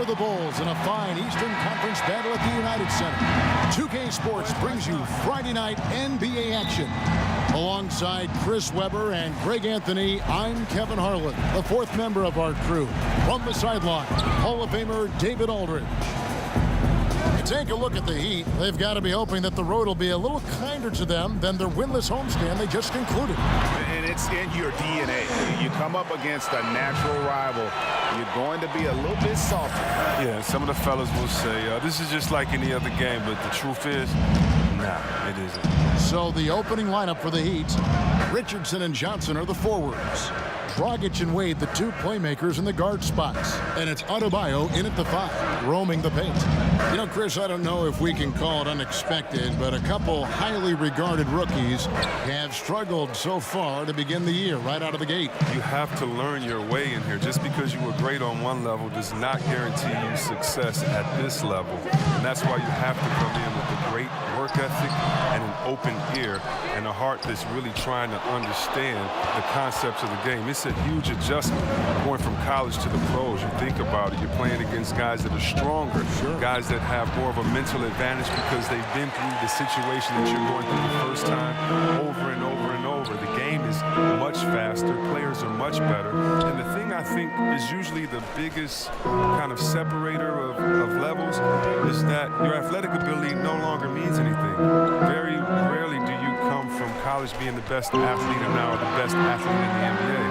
for the Bulls in a fine Eastern Conference battle at the United Center. 2K Sports brings you Friday night NBA action. Alongside Chris Webber and Greg Anthony, I'm Kevin Harlan, the fourth member of our crew. From the sideline, Hall of Famer David Aldridge. Take a look at the Heat. They've got to be hoping that the road will be a little kinder to them than their winless homestand they just concluded. And it's in your DNA. You come up against a natural rival, you're going to be a little bit softer. Yeah, some of the fellas will say, this is just like any other game, but the truth is, nah, it isn't. So the opening lineup for the Heat, Richardson and Johnson are the forwards. Dragic and Wade, the two playmakers in the guard spots. And it's Adebayo in at the 5, roaming the paint. You know, Chris, I don't know if we can call it unexpected, but a couple highly regarded rookies have struggled so far to begin the year right out of the gate. You have to learn your way in here. Just because you were great on one level does not guarantee you success at this level. And that's why you have to come in with a great work ethic and an open ear and a heart that's really trying to understand the concepts of the game. It's a huge adjustment going from college to the pros. You think about it, you're playing against guys that are stronger, guys that have more of a mental advantage because they've been through the situation that you're going through the first time over and over and over. The game is much faster, players are much better, and the thing I think is usually the biggest kind of separator of levels is that your athletic ability no longer means anything. Very rarely do you come from college being the best athlete and now the best athlete in the NBA.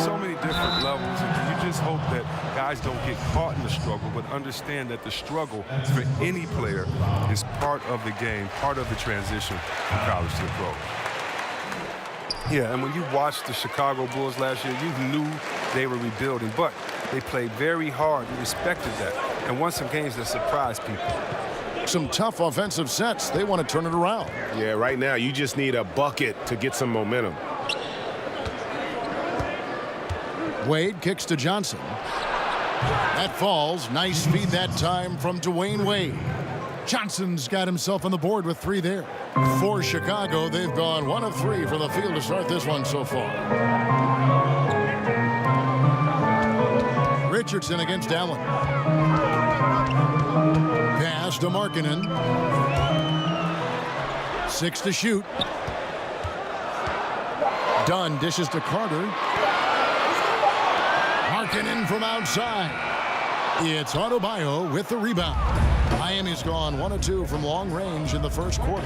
So many different levels, and you just hope that guys don't get caught in the struggle, but understand that the struggle for any player is part of the game, part of the transition from college to the pro. Yeah, and when you watched the Chicago Bulls last year, you knew they were rebuilding, but they played very hard. You respected that and won some games that surprised people. Some tough offensive sets. They want to turn it around. Yeah, right now you just need a bucket to get some momentum. Wade kicks to Johnson. That falls. Nice feed that time from Dwayne Wade. Johnson's got himself on the board with 3 there. For Chicago, they've gone 1 of 3 from the field to start this one so far. Richardson against Allen. Pass to Markkanen. 6 to shoot. Dunn dishes to Carter. Markkanen from outside. It's Adebayo with the rebound. Miami's gone 1 of 2 from long range in the first quarter.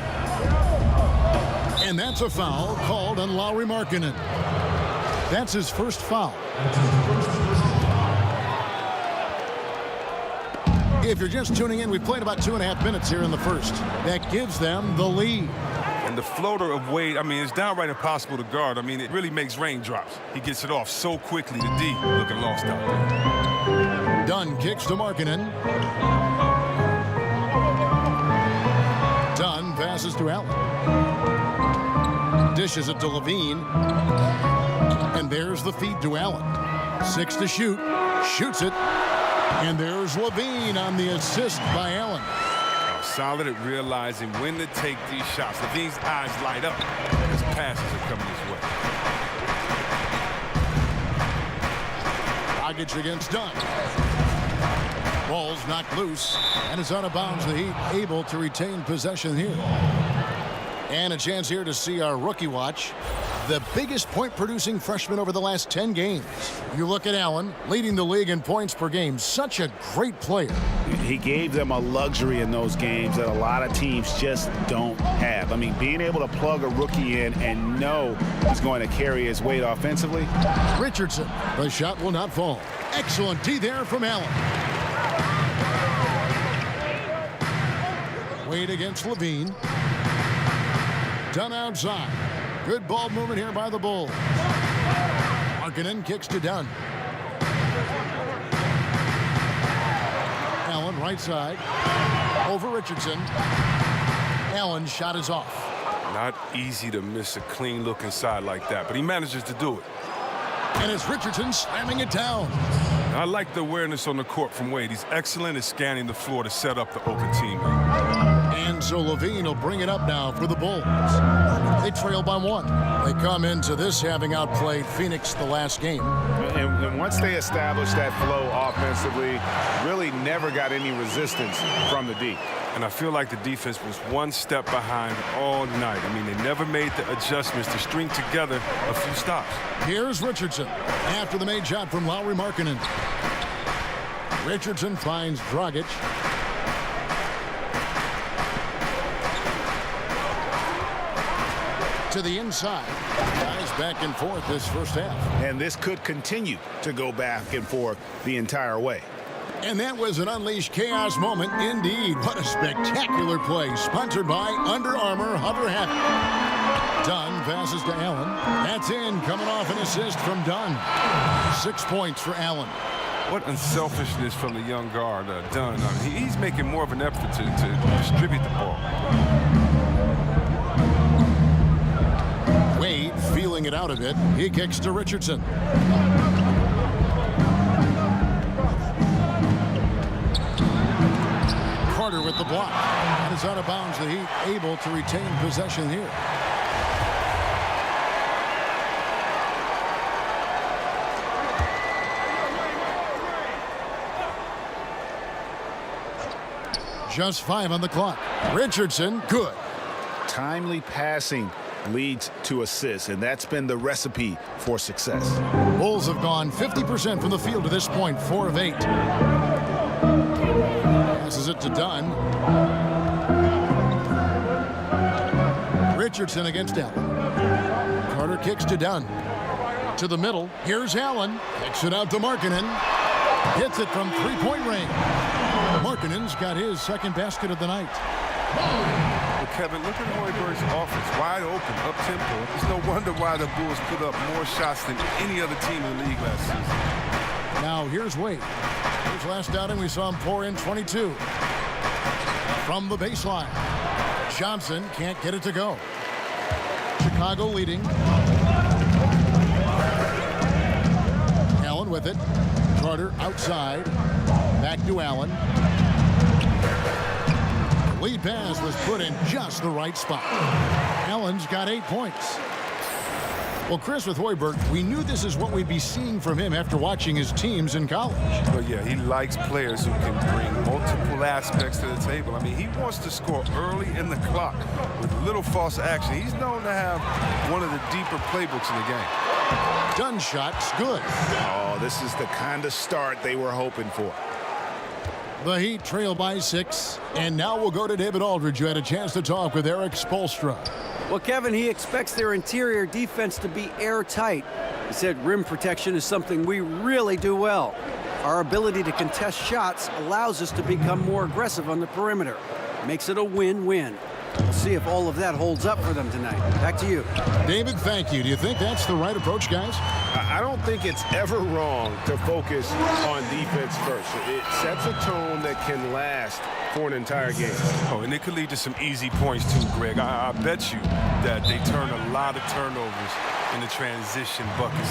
And that's a foul called on Lauri Markkanen. That's his first foul. If you're just tuning in, we've played about 2.5 minutes here in the first. That gives them the lead. And the floater of Wade, I mean, it's downright impossible to guard. I mean, it really makes raindrops. He gets it off so quickly. The D looking lost out there. Dunn kicks to Markkanen. Dunn passes to Allen. Dishes it to Levine. And there's the feed to Allen. 6 to shoot. Shoots it. And there's Levine on the assist by Allen. Solid at realizing when to take these shots. Levine's eyes light up as passes are coming his way. Dragic against Dunn. Ball's knocked loose and is out of bounds. The Heat able to retain possession here. And a chance here to see our rookie watch. The biggest point-producing freshman over the last 10 games. You look at Allen, leading the league in points per game. Such a great player. He gave them a luxury in those games that a lot of teams just don't have. I mean, being able to plug a rookie in and know he's going to carry his weight offensively. Richardson, the shot will not fall. Excellent D there from Allen. Wade against Levine. Dunn outside. Good ball movement here by the Bulls. Markkanen kicks to Dunn. Allen right side. Over Richardson. Allen's shot is off. Not easy to miss a clean look inside like that, but he manages to do it. And it's Richardson slamming it down. I like the awareness on the court from Wade. He's excellent at scanning the floor to set up the open teammate. And so Levine will bring it up now for the Bulls. They trail by 1. They come into this having outplayed Phoenix the last game. And once they established that flow offensively, really never got any resistance from the D. And I feel like the defense was one step behind all night. I mean, they never made the adjustments to string together a few stops. Here's Richardson after the made shot from Lauri Markkanen. Richardson finds Dragic. To the inside. Guys back and forth this first half. And this could continue to go back and forth the entire way. And that was an unleashed chaos moment indeed. What a spectacular play. Sponsored by Under Armour Hover Habit. Dunn passes to Allen. That's in, coming off an assist from Dunn. 6 points for Allen. What unselfishness from the young guard, Dunn. I mean, he's making more of an effort to distribute the ball. Wade feeling it out a bit. He kicks to Richardson. Carter with the block. And it's out of bounds. The Heat able to retain possession here. Just 5 on the clock. Richardson, good. Timely passing leads to assists, and that's been the recipe for success. Bulls have gone 50% from the field to this point, 4 of 8. Passes it to Dunn. Richardson against Allen. Carter kicks to Dunn. To the middle. Here's Allen. Kicks it out to Markkanen. Hits it from 3-point range. Markkanen's got his second basket of the night. Well, Kevin, look at Hoiberg's offense. Wide open, up-tempo. It's no wonder why the Bulls put up more shots than any other team in the league last season. Now here's Wade. His last outing, we saw him pour in 22. From the baseline. Johnson can't get it to go. Chicago leading. Allen with it. Carter outside. Back to Allen. The lead pass was put in just the right spot. Allen's got 8 points. Well, Chris, with Hoiberg, we knew this is what we'd be seeing from him after watching his teams in college. But yeah, he likes players who can bring multiple aspects to the table. I mean, he wants to score early in the clock with little false action. He's known to have one of the deeper playbooks in the game. Dunn shot's good. Oh, this is the kind of start they were hoping for. The Heat trail by 6. And now we'll go to David Aldridge, who had a chance to talk with Eric Spoelstra. Well, Kevin, he expects their interior defense to be airtight. He said rim protection is something we really do well. Our ability to contest shots allows us to become more aggressive on the perimeter. Makes it a win-win. We'll see if all of that holds up for them tonight. Back to you. David, thank you. Do you think that's the right approach, guys? I don't think it's ever wrong to focus on defense first. It sets a tone that can last for an entire game. Oh, and it could lead to some easy points too, Greg. I bet you that they turn a lot of turnovers into transition buckets.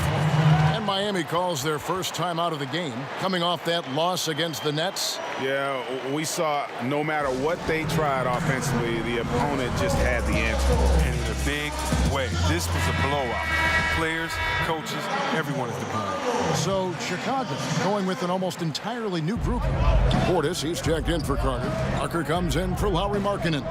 And Miami calls their first time out of the game, coming off that loss against the Nets. Yeah, we saw no matter what they tried offensively, the opponent just had the answer. And in a big way. This was a blowout. Players, coaches, everyone is to blame. So Chicago going with an almost entirely new group. Portis, he's checked in for Carter. Parker comes in for Lauri Markkanen.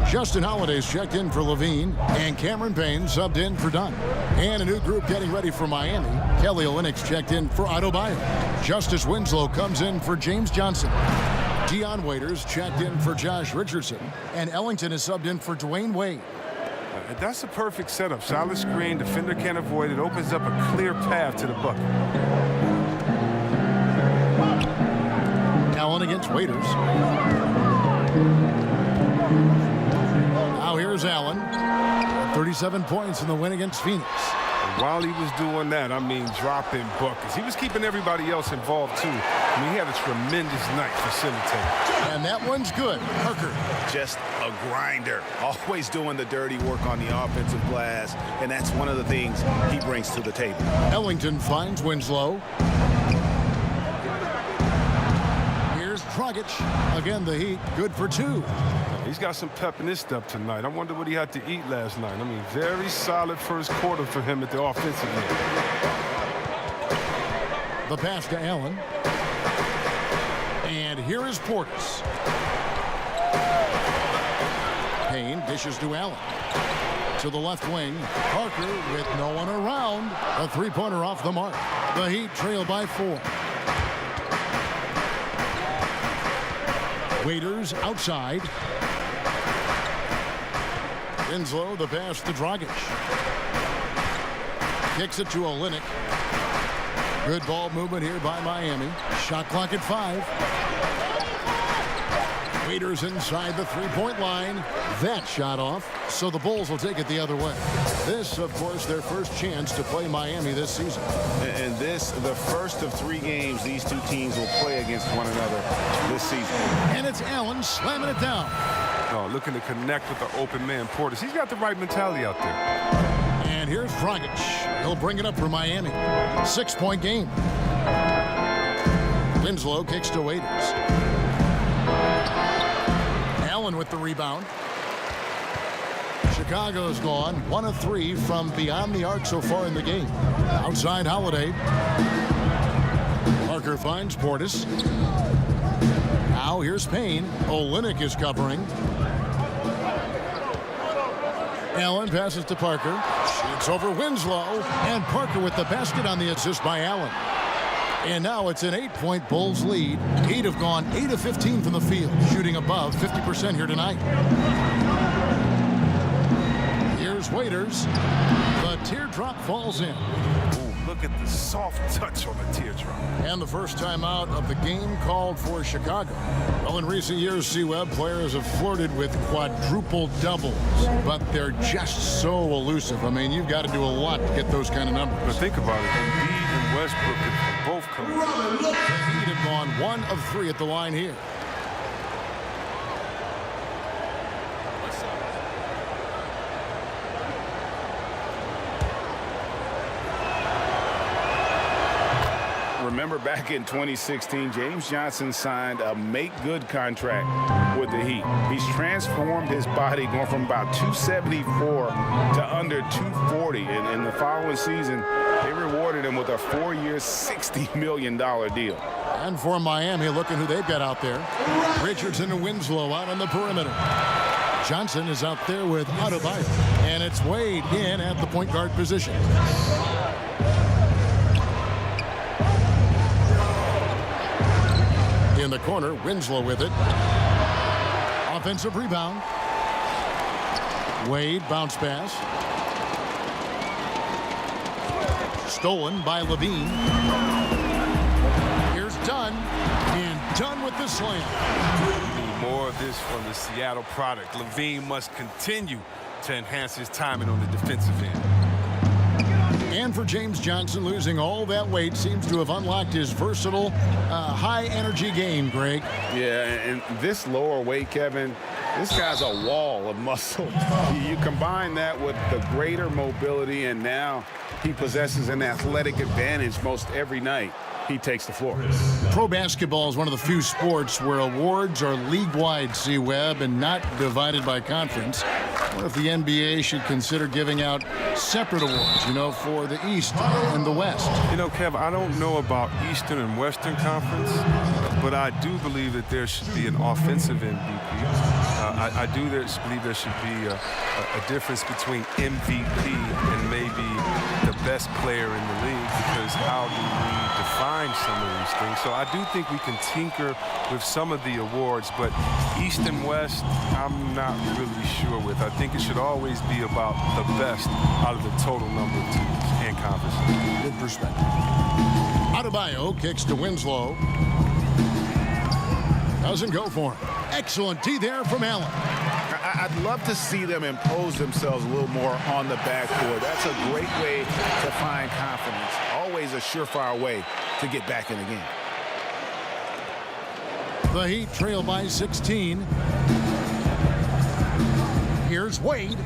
Justin Holiday's checked in for Levine. And Cameron Payne subbed in for Dunn. And a new group getting ready for Miami. Kelly Olynyk's checked in for Adebayo. Justice Winslow comes in for James Johnson. Dion Waiters checked in for Josh Richardson. And Ellington is subbed in for Dwayne Wade. That's a perfect setup. Solid screen, defender can't avoid it. Opens up a clear path to the bucket. Allen against Waiters. Now here's Allen. 37 points in the win against Phoenix. While he was doing that, I mean, dropping buckets. He was keeping everybody else involved, too. I mean, he had a tremendous night facilitating. And that one's good. Parker. Just a grinder. Always doing the dirty work on the offensive glass, and that's one of the things he brings to the table. Ellington finds Winslow. Here's Dragic. Again, the Heat good for 2. He's got some pep in his step tonight. I wonder what he had to eat last night. I mean, very solid first quarter for him at the offensive end. The pass to Allen. And here is Portis. Payne dishes to Allen. To the left wing. Parker with no one around. A three-pointer off the mark. The Heat trail by 4. Waiters outside. Winslow, the pass to Dragic. Kicks it to Olynyk. Good ball movement here by Miami. Shot clock at 5. Waiters inside the three-point line. That shot off, so the Bulls will take it the other way. This, of course, their first chance to play Miami this season. And this, the first of 3 games these two teams will play against one another this season. And it's Allen slamming it down. Oh, looking to connect with the open man, Portis. He's got the right mentality out there. And here's Dragic. He'll bring it up for Miami. 6-point game. Winslow kicks to Waiters. Allen with the rebound. Chicago's gone 1 of 3 from beyond the arc so far in the game. Outside Holiday. Parker finds Portis. Now here's Payne. Olynyk is covering. Allen passes to Parker. Shoots over Winslow. And Parker with the basket on the assist by Allen. And now it's an 8-point Bulls lead. Heat have gone 8 of 15 from the field, shooting above 50% here tonight. Here's Waiters. The teardrop falls in. Ooh, look at the soft touch on the teardrop. And the first time out of the game called for Chicago. Well, in recent years, C-Web players have flirted with quadruple doubles, but they're just so elusive. I mean, you've got to do a lot to get those kind of numbers. But think about it. Embiid and Westbrook have both come in. The Heat have gone 1 of 3 at the line here. Remember back in 2016, James Johnson signed a make-good contract with the Heat. He's transformed his body, going from about 274 to under 240. And in the following season, they rewarded him with a 4-year, $60 million deal. And for Miami, look at who they've got out there. Richardson and Winslow out on the perimeter. Johnson is out there with Adebayo. And it's Wade in at the point guard position. In the corner, Winslow with it. Offensive rebound. Wade, bounce pass. Stolen by Levine. Here's Dunn. And Dunn with the slam. More of this from the Seattle product. Levine must continue to enhance his timing on the defensive end. And for James Johnson, losing all that weight seems to have unlocked his versatile, high-energy game, Greg. Yeah, and this lower weight, Kevin, this guy's a wall of muscle. You combine that with the greater mobility, and now he possesses an athletic advantage most every night he takes the floor. Pro basketball is one of the few sports where awards are league-wide, C-Web, and not divided by conference. What if the NBA should consider giving out separate awards, for the East and the West? Kev, I don't know about Eastern and Western Conference, but I do believe that there should be an offensive MVP. I do believe there should be a difference between MVP and maybe the best player in the league, because how do we define some of these things? So I do think we can tinker with some of the awards, but East and West, I'm not really sure with. I think it should always be about the best out of the total number of teams and conferences. Good perspective. Adebayo kicks to Winslow. Doesn't go for him. Excellent D there from Allen. I'd love to see them impose themselves a little more on the backcourt. That's a great way to find confidence. Always a surefire way to get back in the game. The Heat trail by 16. Here's Wade.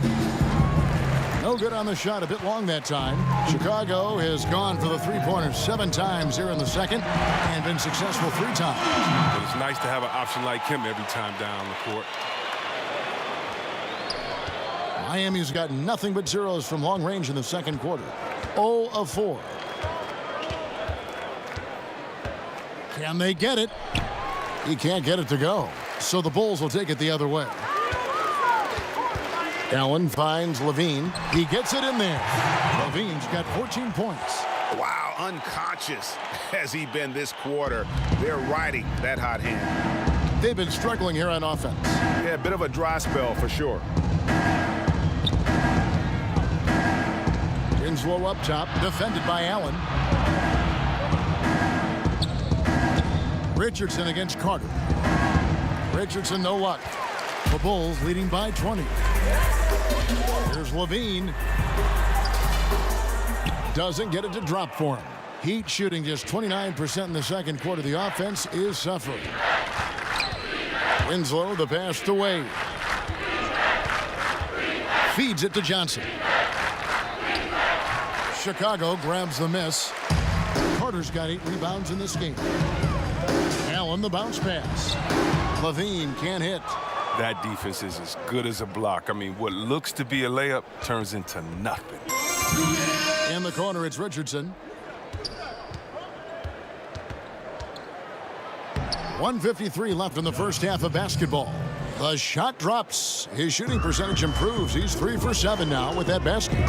No good on the shot, a bit long that time. Chicago has gone for the three-pointers 7 times here in the second and been successful 3 times. But it's nice to have an option like him every time down the court. Miami's got nothing but zeros from long range in the second quarter. 0 of 4. Can they get it? He can't get it to go. So the Bulls will take it the other way. Allen finds Levine. He gets it in there. Levine's got 14 points. Wow, unconscious has he been this quarter. They're riding that hot hand. They've been struggling here on offense. Yeah, a bit of a dry spell for sure. Winslow up top, defended by Allen. Richardson against Carter. Richardson, no luck. The Bulls leading by 20. Here's Levine. Doesn't get it to drop for him. Heat shooting just 29% in the second quarter. The offense is suffering. Winslow, the pass to Wade. Feeds it to Johnson. Chicago grabs the miss. Carter's got 8 rebounds in this game. Allen, the bounce pass. Levine can't hit. That defense is as good as a block. I mean, what looks to be a layup turns into nothing. In the corner, it's Richardson. 1:53 left in the first half of basketball. The shot drops. His shooting percentage improves. He's 3 for 7 now with that basket.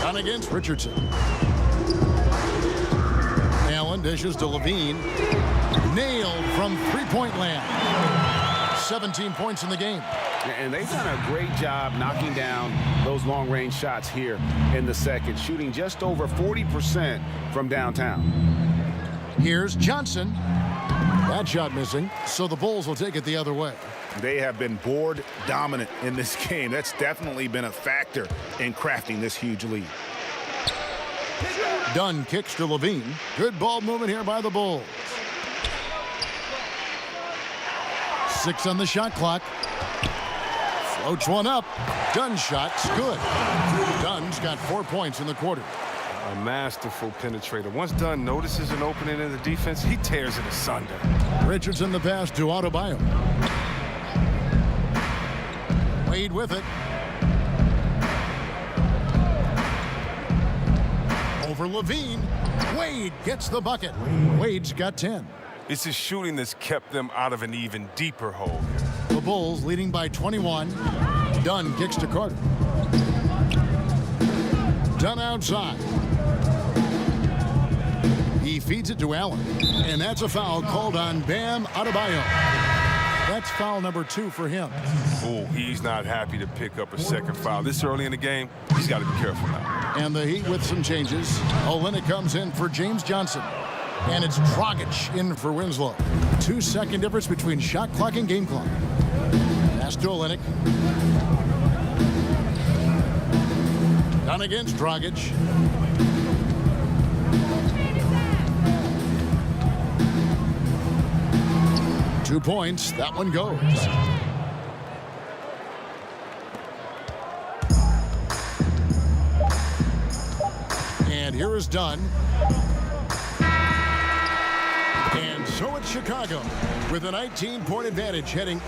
On against Richardson. Allen dishes to Levine. Nailed from three-point land. 17 points in the game. And they've done a great job knocking down those long-range shots here in the second, shooting just over 40% from downtown. Here's Johnson. That shot missing, so the Bulls will take it the other way. They have been board dominant in this game. That's definitely been a factor in crafting this huge lead. Dunn kicks to Levine. Good ball movement here by the Bulls. 6 on the shot clock. Floats one up. Dunn's shot's good. Dunn's got 4 points in the quarter. A masterful penetrator. Once Dunn notices an opening in the defense, he tears it asunder. Richardson the pass to Adebayo. Wade with it. Over Levine. Wade gets the bucket. Wade's got 10. It's his shooting that's kept them out of an even deeper hole here. The Bulls leading by 21. Dunn kicks to Carter. Dunn outside. He feeds it to Allen. And that's a foul called on Bam Adebayo. That's foul number 2 for him. Oh, he's not happy to pick up a second foul. This early in the game, he's got to be careful now. And the Heat with some changes. Olynyk comes in for James Johnson. And it's Dragic in for Winslow. 2-second difference between shot clock and game clock. Pass to Olynyk. Down against Dragic. Two points. That one goes. And here is Dunn. And so it's Chicago with a 19-point advantage heading.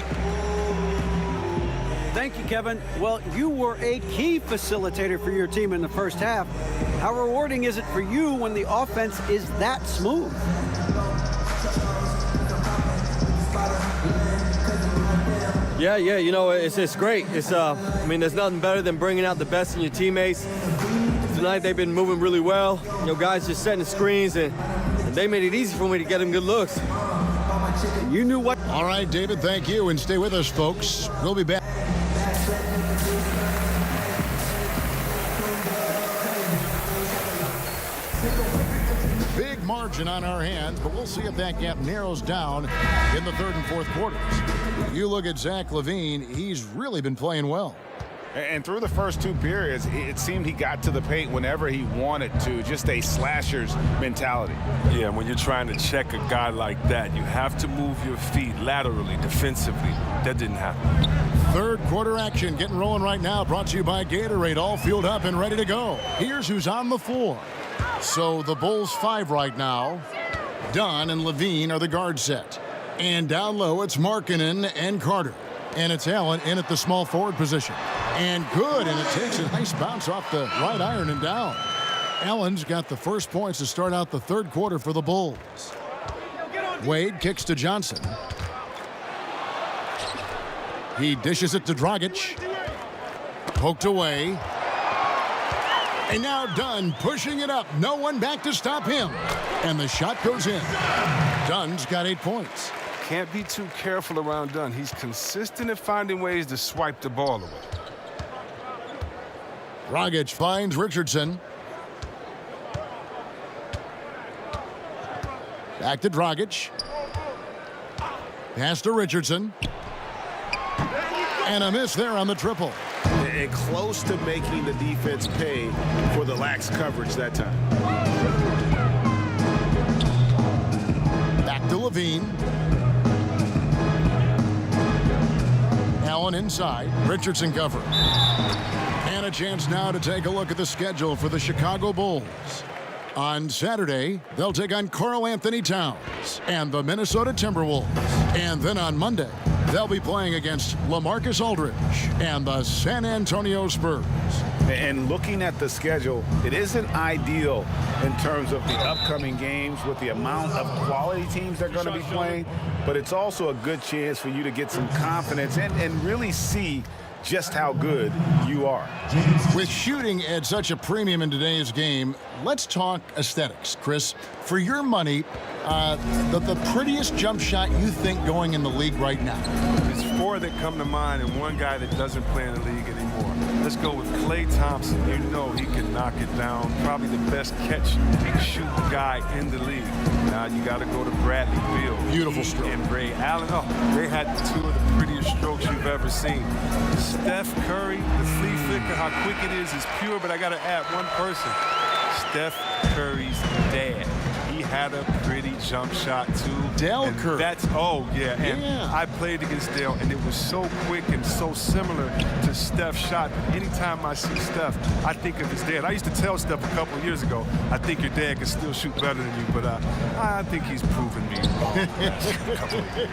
Thank you, Kevin. Well, you were a key facilitator for your team in the first half. How rewarding is it for you when the offense is that smooth? Yeah, you know, it's great. I mean, there's nothing better than bringing out the best in your teammates. Tonight they've been moving really well. You know, guys just setting the screens, and they made it easy for me to get them good looks. You knew what. All right, David, thank you, and stay with us, folks. We'll be back. Big margin on our hands, but we'll see if that gap narrows down in the third and fourth quarters. If you look at Zach LaVine, he's really been playing well. And through the first 2 periods, it seemed he got to the paint whenever he wanted to, just a slasher's mentality. Yeah, when you're trying to check a guy like that, you have to move your feet laterally, defensively. That didn't happen. Third quarter action getting rolling right now, brought to you by Gatorade, all fueled up and ready to go. Here's who's on the floor. So the Bulls 5 right now. Dunn and Levine are the guard set. And down low, it's Markkanen and Carter. And it's Allen in at the small forward position. And good, and it takes a nice bounce off the right iron and down. Allen's got the first points to start out the third quarter for the Bulls. Wade kicks to Johnson. He dishes it to Dragic. Poked away. And now Dunn pushing it up. No one back to stop him. And the shot goes in. Dunn's got 8 points. Can't be too careful around Dunn. He's consistent at finding ways to swipe the ball away. Dragic finds Richardson. Back to Dragic. Pass to Richardson. And a miss there on the triple. And close to making the defense pay for the lax coverage that time. Back to Levine. Allen inside. Richardson cover. And a chance now to take a look at the schedule for the Chicago Bulls. On Saturday, they'll take on Karl Anthony Towns and the Minnesota Timberwolves. And then on Monday, they'll be playing against LaMarcus Aldridge and the San Antonio Spurs. And looking at the schedule, it isn't ideal in terms of the upcoming games with the amount of quality teams they're going to be playing, but it's also a good chance for you to get some confidence and really see just how good you are. With shooting at such a premium in today's game, let's talk aesthetics. Chris, for your money, the prettiest jump shot you think going in the league right now? There's 4 that come to mind and 1 guy that doesn't play in the league anymore. Let's go with Klay Thompson. You know he can knock it down. Probably the best catch-and-shoot guy in the league. Now you got to go to Bradley Beal. Beautiful stroke. And Ray Allen. Oh, they had 2 of the prettiest strokes you've ever seen. Steph Curry, the flea flicker, how quick it is pure, but I got to add one person. Steph Curry's dad. He had a pretty jump shot too. Dell Curry. And I played against Dell, and it was so quick and so similar to Steph's shot. Anytime I see Steph, I think of his dad. I used to tell Steph a couple of years ago, I think your dad can still shoot better than you, but I think he's proven me wrong. A couple of years.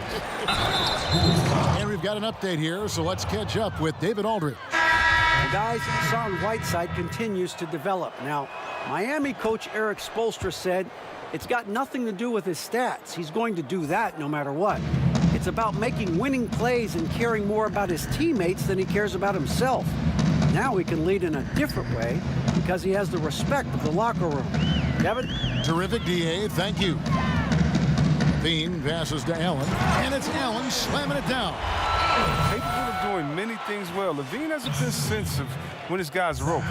And we've got an update here, so let's catch up with David Aldridge. The guys, Hassan Whiteside continues to develop. Now, Miami coach Eric Spoelstra said it's got nothing to do with his stats. He's going to do that no matter what. It's about making winning plays and caring more about his teammates than he cares about himself. Now he can lead in a different way because he has the respect of the locker room. Kevin? Terrific, D.A. Thank you. Bean passes to Allen, and it's Allen slamming it down. Capable of doing many things well. Levine has a good sense of when his guys are open.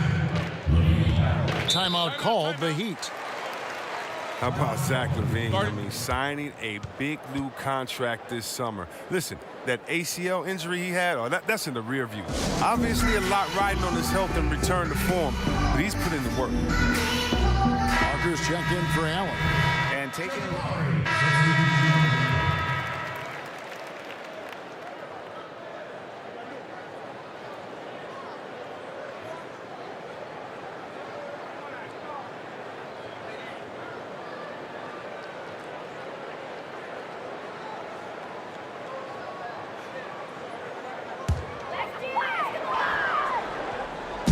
Timeout called, the Heat. How about Zach LaVine? I mean, signing a big new contract this summer. Listen, that ACL injury he had, that's in the rear view. Obviously a lot riding on his health and return to form, but he's put in the work. Parker's check in for Allen. And taking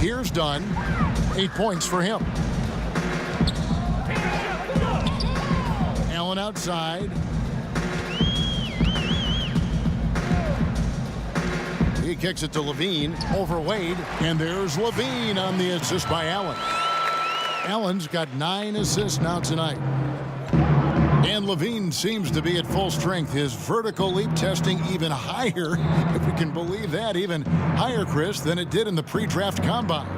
Here's Dunn. 8 points for him. Allen outside. He kicks it to Levine over Wade, and there's Levine on the assist by Allen. Allen's got 9 assists now tonight. And Levine seems to be at full strength. His vertical leap testing even higher, if we can believe that, even higher, Chris, than it did in the pre-draft combine.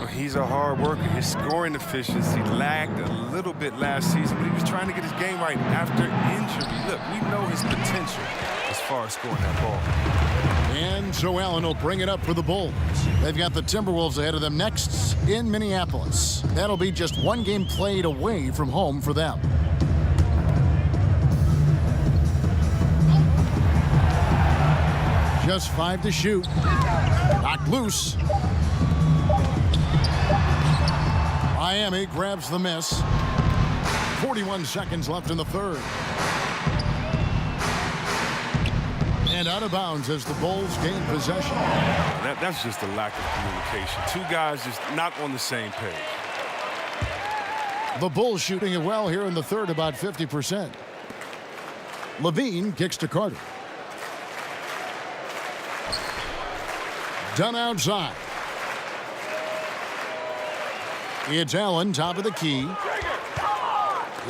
He's a hard worker. His scoring efficiency lagged a little bit last season, but he was trying to get his game right after injury. Look, we know his potential as far as scoring that ball. And Joe Allen will bring it up for the Bulls. They've got the Timberwolves ahead of them next in Minneapolis. That'll be just one game played away from home for them. Just 5 to shoot. Knocked loose. Miami grabs the miss. 41 seconds left in the third. And out of bounds as the Bulls gain possession. That's just a lack of communication. Two guys just not on the same page. The Bulls shooting it well here in the third, about 50%. Levine kicks to Carter. Done outside. It's Allen, top of the key.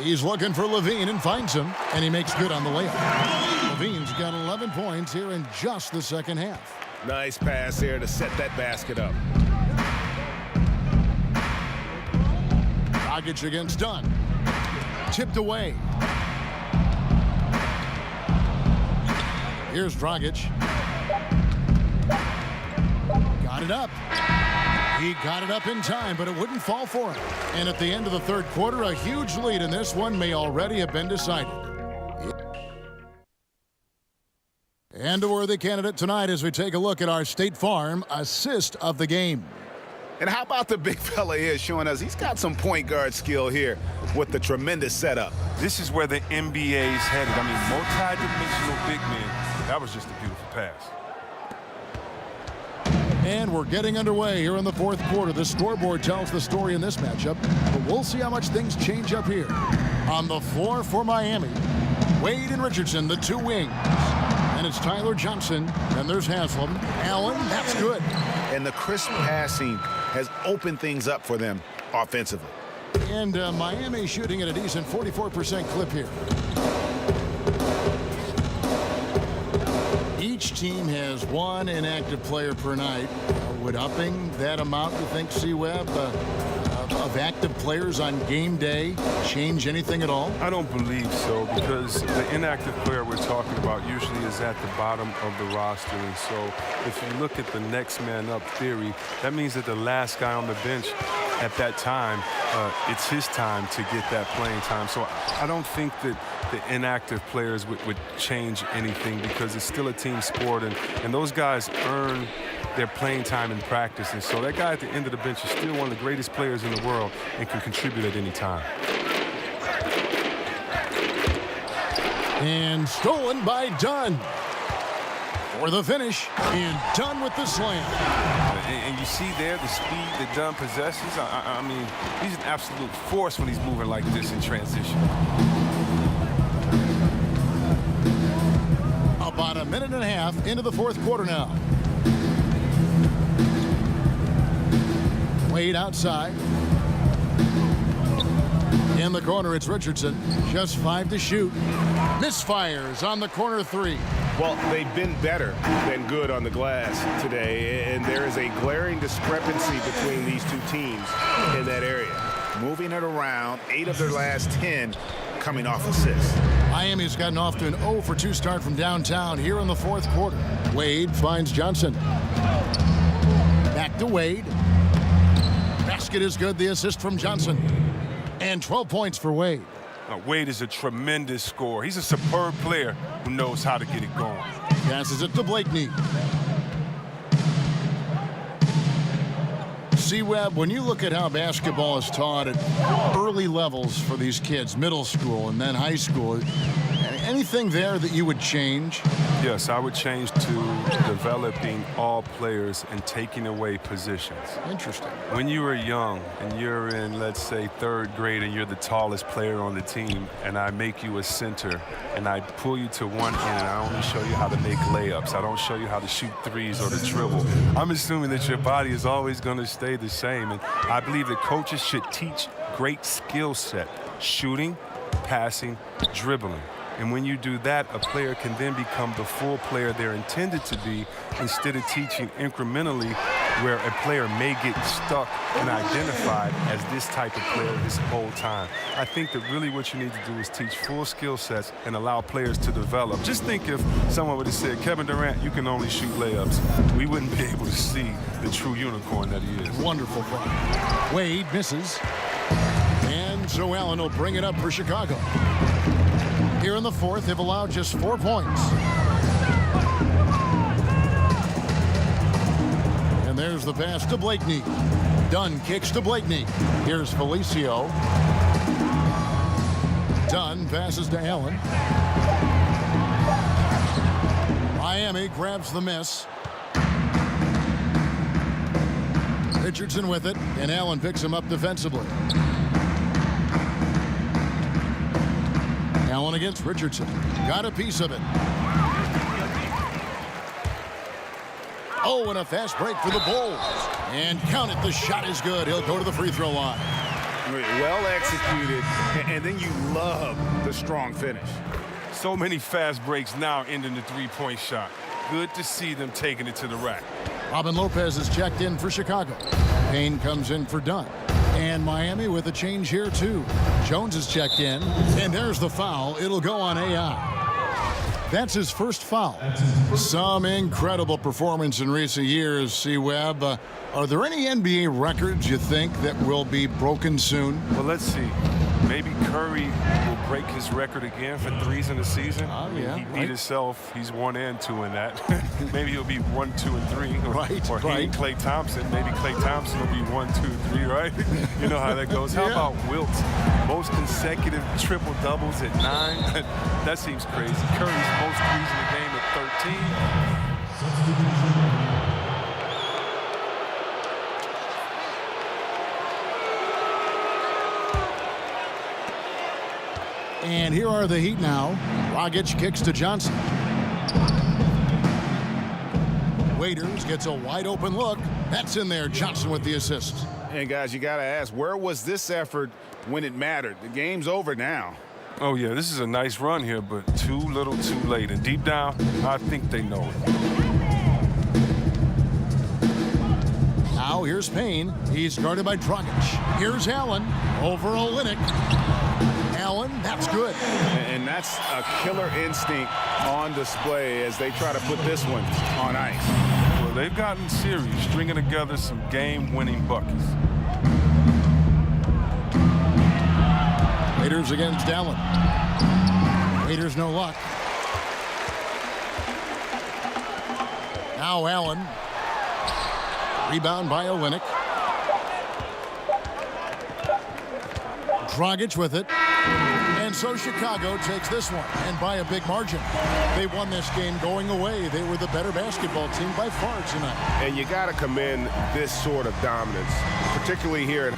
He's looking for Levine and finds him, and he makes good on the layup. Levine's got 11 points here in just the second half. Nice pass here to set that basket up. Dragic against Dunn. Tipped away. Here's Dragic. Got it up. He got it up in time, but it wouldn't fall for him. And at the end of the third quarter, a huge lead in this one may already have been decided. And a worthy candidate tonight as we take a look at our State Farm assist of the game. And how about the big fella here showing us he's got some point guard skill here with the tremendous setup. This is where the NBA's headed. I mean, multi-dimensional big men. That was just a beautiful pass. And we're getting underway here in the fourth quarter. The scoreboard tells the story in this matchup, but we'll see how much things change up here. On the floor for Miami, Wade and Richardson, the two wings. And it's Tyler Johnson, and there's Haslam. Allen, that's good. And the crisp passing has opened things up for them offensively. And Miami shooting at a decent 44% clip here. Each team has one inactive player per night. Would upping that amount, you think, C-Web, of active players on game day change anything at all? I don't believe so, because the inactive player we're talking about usually is at the bottom of the roster. And so if you look at the next man up theory, that means that the last guy on the bench at that time, it's his time to get that playing time. So I don't think that the inactive players would change anything, because it's still a team sport, and those guys earn their playing time in practice. And so that guy at the end of the bench is still one of the greatest players in the world and can contribute at any time. And stolen by Dunn for the finish, and Dunn with the slam. And you see there the speed that Dunn possesses. I mean, he's an absolute force when he's moving like this in transition. About a minute and a half into the fourth quarter now. Wade outside. In the corner, it's Richardson. Just 5 to shoot. Misfires on the corner three. Well, they've been better than good on the glass today, and there is a glaring discrepancy between these two teams in that area. Moving it around, 8 of their last 10 coming off assists. Miami's gotten off to an 0 for 2 start from downtown here in the fourth quarter. Wade finds Johnson. Back to Wade. Basket is good, the assist from Johnson. And 12 points for Wade. Wade is a tremendous scorer. He's a superb player who knows how to get it going. Passes it to Blakeney. C-Web, when you look at how basketball is taught at early levels for these kids, middle school and then high school, anything there that you would change? Yes, I would change to developing all players and taking away positions. Interesting. When you were young and you're in, let's say, 3rd grade and you're the tallest player on the team, and I make you a center and I pull you to one end and I only show you how to make layups. I don't show you how to shoot threes or to dribble. I'm assuming that your body is always going to stay the same, and I believe that coaches should teach great skill set: shooting, passing, dribbling. And when you do that, a player can then become the full player they're intended to be, instead of teaching incrementally where a player may get stuck and identified as this type of player this whole time. I think that really what you need to do is teach full skill sets and allow players to develop. Just think if someone would have said, Kevin Durant, you can only shoot layups. We wouldn't be able to see the true unicorn that he is. Wonderful play. Wade misses. And so Allen will bring it up for Chicago. Here in the fourth, they've allowed just 4 points. And there's the pass to Blakeney. Dunn kicks to Blakeney. Here's Felicio. Dunn passes to Allen. Miami grabs the miss. Richardson with it, and Allen picks him up defensively. Allen against Richardson. Got a piece of it. Oh, and a fast break for the Bulls. And count it, the shot is good. He'll go to the free throw line. Well executed, and then you love the strong finish. So many fast breaks now ending the three-point shot. Good to see them taking it to the rack. Robin Lopez is checked in for Chicago. Payne comes in for Dunn. And Miami with a change here, too. Jones is checked in, and there's the foul. It'll go on AI. That's his first foul. Some incredible performance in recent years, C-Webb. Are there any NBA records you think that will be broken soon? Well, let's see. Maybe Curry will break his record again for threes in the season. Yeah, he beat himself. He's 1 and 2 in that. Maybe he'll be 1, 2, and 3. Or he and Klay Thompson. Maybe Klay Thompson will be 1, 2, 3, right? You know how that goes. How about Wilt? Most consecutive triple doubles at 9. That seems crazy. Curry's most threes in the game at 13. And here are the Heat now. Dragic kicks to Johnson. Waiters gets a wide open look. That's in there. Johnson with the assist. And guys, you got to ask, where was this effort when it mattered? The game's over now. Oh, yeah, this is a nice run here, but too little too late. And deep down, I think they know it. Now here's Payne. He's guarded by Dragic. Here's Allen over Olynyk. Allen, that's good. And that's a killer instinct on display as they try to put this one on ice. Well, they've gotten serious, stringing together some game-winning buckets. Raiders against Allen. Raiders no luck. Now Allen. Rebound by Olynyk. Dragic with it. And so Chicago takes this one, and by a big margin. They won this game going away. They were the better basketball team by far tonight. And you got to commend this sort of dominance, particularly here.